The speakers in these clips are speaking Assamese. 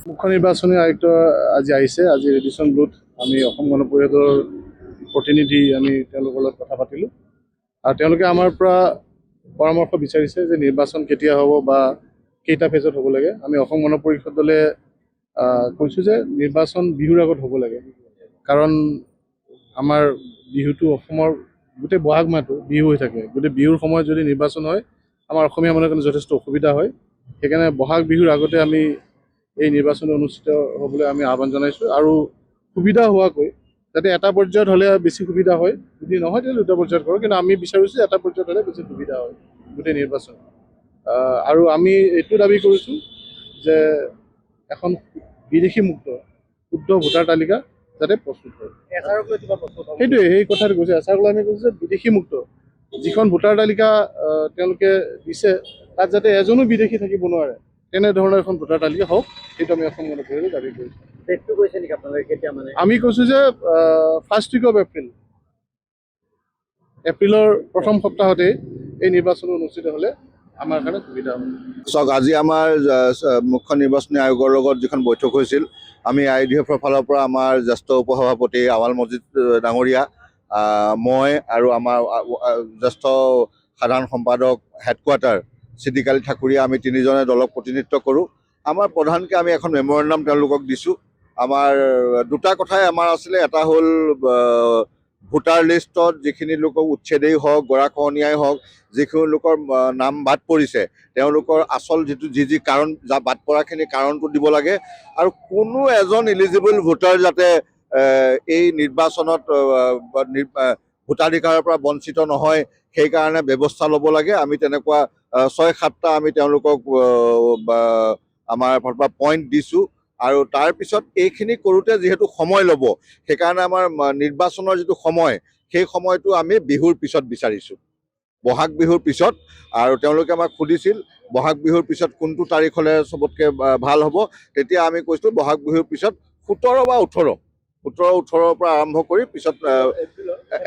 মুখ্য নিৰ্বাচনী আয়ুক্ত আজি আহিছে। আজি ৰেডিচন ব্লুত আমি অসম গণ পৰিষদৰ প্ৰতিনিধি আমি তেওঁলোকৰ লগত কথা পাতিলোঁ আৰু তেওঁলোকে আমাৰ পৰা পৰামৰ্শ বিচাৰিছে যে নিৰ্বাচন কেতিয়া হ'ব বা কেইটা ফেজত হ'ব লাগে। আমি অসম গণ পৰিষদ দলে কৈছোঁ যে নিৰ্বাচন বিহুৰ আগত হ'ব লাগে, কাৰণ আমাৰ বিহুটো অসমৰ গোটেই বহাগ মাহটো বিহু হৈ থাকে। গোটেই বিহুৰ সময়ত যদি নিৰ্বাচন হয় আমাৰ অসমীয়া মানুহৰ কাৰণে যথেষ্ট অসুবিধা হয়। সেইকাৰণে বহাগ বিহুৰ আগতে আমি এই নিৰ্বাচন অনুষ্ঠিত হ'বলৈ আমি আহ্বান জনাইছোঁ আৰু সুবিধা হোৱাকৈ যাতে এটা পৰ্যায়ত হ'লে বেছি সুবিধা হয়, যদি নহয় তেতিয়াহ'লে দুটা পৰ্যায়ত কৰোঁ, কিন্তু আমি বিচাৰিছোঁ যে এটা পৰ্যায়ত হ'লে বেছি সুবিধা হয় গোটেই নিৰ্বাচন। আৰু আমি এইটো দাবী কৰিছোঁ যে এখন বিদেশী মুক্ত শুদ্ধ ভোটাৰ তালিকা যাতে প্ৰস্তুত হয়। সেইটোৱে সেই কথাটো কৈছে। এছাৰক আমি কৈছোঁ যে বিদেশী মুক্ত যিখন ভোটাৰ তালিকা তেওঁলোকে দিছে তাত যাতে এজনো বিদেশী থাকিব নোৱাৰে, তেনেধৰণৰ এখন ভোটাৰ তালিকা হওক, সেইটো আমি অসম গণ পৰিষদে দাবী কৰিছোঁ। আমি কৈছোঁ যে ফাৰ্ষ্ট উইক অফ এপ্ৰিলৰ প্ৰথম সপ্তাহতে এই নিৰ্বাচন অনুষ্ঠিত হ'লে আমাৰ কাৰণে সুবিধা হ'ব। চাওক, আজি আমাৰ মুখ্য নিৰ্বাচনী আয়োগৰ লগত যিখন বৈঠক হৈছিল, আমি IDF-ৰ ফালৰ পৰা আমাৰ জ্যেষ্ঠ উপসভাপতি আৱাল মজিদ ডাঙৰীয়া, মই আৰু আমাৰ জ্যেষ্ঠ সাধাৰণ সম্পাদক হেডকোৱাৰ্টাৰ চিডিক আলী ঠাকুৰীয়া, আমি তিনিজনে দলক প্ৰতিনিধিত্ব কৰোঁ। আমাৰ প্ৰধানকৈ আমি এখন মেমৰেণ্ডাম তেওঁলোকক দিছোঁ। আমাৰ দুটা কথাই আমাৰ আছিলে। এটা হ'ল ভোটাৰ লিষ্টত যিখিনি লোকক উচ্ছেদেই হওক, গৰাখহনীয়াই হওক, যিখিনি লোকৰ নাম বাদ পৰিছে তেওঁলোকৰ আচল যি কাৰণ বাদ পৰাখিনি কাৰণটো দিব লাগে, আৰু কোনো এজন ইলিজিবল ভোটাৰ যাতে এই নিৰ্বাচনত ভোটাধিকাৰৰ পৰা বঞ্চিত নহয় সেইকাৰণে ব্যৱস্থা ল'ব লাগে। আমি তেনেকুৱা 6-7টা আমি তেওঁলোকক আমাৰ ফালৰ পৰা পইণ্ট দিছোঁ। আৰু তাৰপিছত এইখিনি কৰোঁতে যিহেতু সময় ল'ব, সেইকাৰণে আমাৰ নিৰ্বাচনৰ যিটো সময়, সেই সময়টো আমি বিহুৰ পিছত বিচাৰিছোঁ, বহাগ বিহুৰ পিছত। আৰু তেওঁলোকে আমাক সুধিছিল বহাগ বিহুৰ পিছত কোনটো তাৰিখ হ'লে চবতকৈ ভাল হ'ব। তেতিয়া আমি কৈছিলোঁ বহাগ বিহুৰ পিছত 17 বা 18-18ৰ পৰা আৰম্ভ কৰি পিছত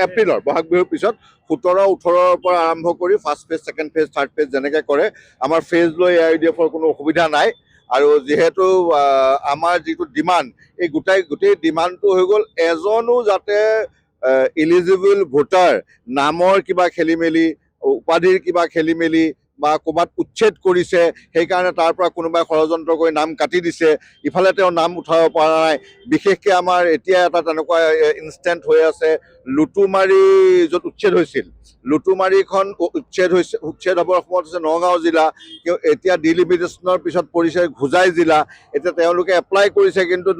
এপ্ৰিলৰ বহাগ বিহুৰ পিছত 17-18ৰ পৰা আৰম্ভ কৰি first phase, second phase, third phase যেনেকৈ কৰে। আমাৰ ফেজ লৈ IDF-ৰ কোনো অসুবিধা নাই। আৰু যিহেতু আমাৰ যিটো ডিমাণ্ড, এই গোটেই ডিমাণ্ডটো হৈ গ'ল এজনো যাতে ইলিজিবল ভোটাৰ নামৰ কিবা খেলি মেলি, উপাধিৰ কিবা খেলি মেলি বা ক'ৰবাত উচ্ছেদ কৰিছে, সেইকাৰণে তাৰ পৰা কোনোবাই ষড়যন্ত্ৰ কৰি নাম কাটি দিছে, ইফালে তেওঁ নাম উঠাব পৰা নাই। বিশেষকৈ আমাৰ এতিয়া এটা তেনেকুৱা ইনষ্টেণ্ট হৈ আছে, লুটুমাৰী য'ত উচ্ছেদ হৈছিল, লুটুমাৰীখন উচ্ছেদ হ'বৰ সময়ত হৈছে নগাঁও জিলা, এতিয়া ডিলিমিটেশ্যনৰ পিছত পৰিছে হোজাই জিলা। এতিয়া তেওঁলোকে এপ্লাই কৰিছে, কিন্তু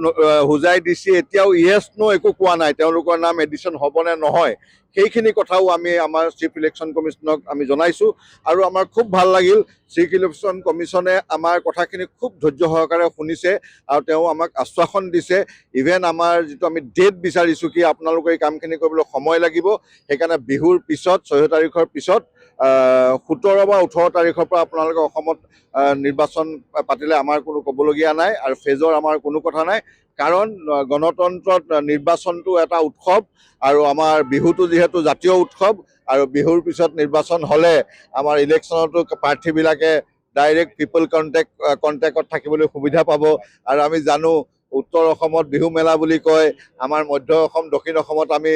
হোজাই DC এতিয়াও ইয়েছ নো একো কোৱা নাই, তেওঁলোকৰ নাম এডিশ্যন হ'ব নে নহয়। সেইখিনি কথাও আমি আমাৰ চিফ ইলেকশ্যন কমিশ্যনক আমি জনাইছোঁ। আৰু আমাৰ খুব ভাল লাগিল, চিফ ইলেকশ্যন কমিশ্যনে আমাৰ কথাখিনি খুব ধৈৰ্য সহকাৰে শুনিছে আৰু তেওঁ আমাক আশ্বাসন দিছে। ইভেন আমাৰ যিটো আমি ডেট বিচাৰিছোঁ কি আপোনালোকে এই কামখিনি কৰিবলৈ সময় লাগিব, সেইকাৰণে বিহুৰ পিছত 6 তাৰিখৰ পিছত 17 বা 18 তাৰিখৰ পৰা আপোনালোকে অসমত নিৰ্বাচন পাতিলে আমাৰ কোনো ক'বলগীয়া নাই, আৰু ফেজৰ আমাৰ কোনো কথা নাই। কাৰণ গণতন্ত্ৰত নিৰ্বাচনটো এটা উৎসৱ, আৰু আমাৰ বিহুটো যিহেতু জাতীয় উৎসৱ, আৰু বিহুৰ পিছত নিৰ্বাচন হ'লে আমাৰ ইলেকশ্যনতো প্ৰাৰ্থীবিলাকে ডাইৰেক্ট পিপল কণ্টেক্টত থাকিবলৈ সুবিধা পাব। আৰু আমি জানো উত্তৰ অসমত বিহু মেলা বুলি কয়, আমাৰ মধ্য অসম, দক্ষিণ অসমত আমি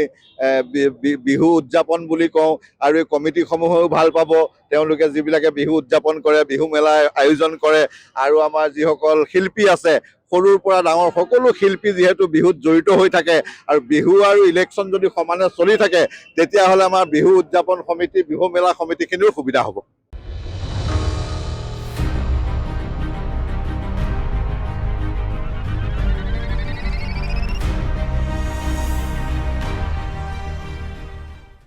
বিহু উদযাপন বুলি কওঁ। আৰু এই কমিটিসমূহেও ভাল পাব, তেওঁলোকে যিবিলাকে বিহু উদযাপন কৰে, বিহু মেলা আয়োজন কৰে। আৰু আমাৰ যিসকল শিল্পী আছে, সৰুৰ পৰা ডাঙৰ সকলো শিল্পী যিহেতু বিহুত জড়িত হৈ থাকে, আৰু বিহু আৰু ইলেকশ্যন যদি সমানে চলি থাকে, তেতিয়াহ'লে আমাৰ বিহু উদযাপন সমিতি, বিহু মেলা সমিতিখিনিৰো সুবিধা হ'ব।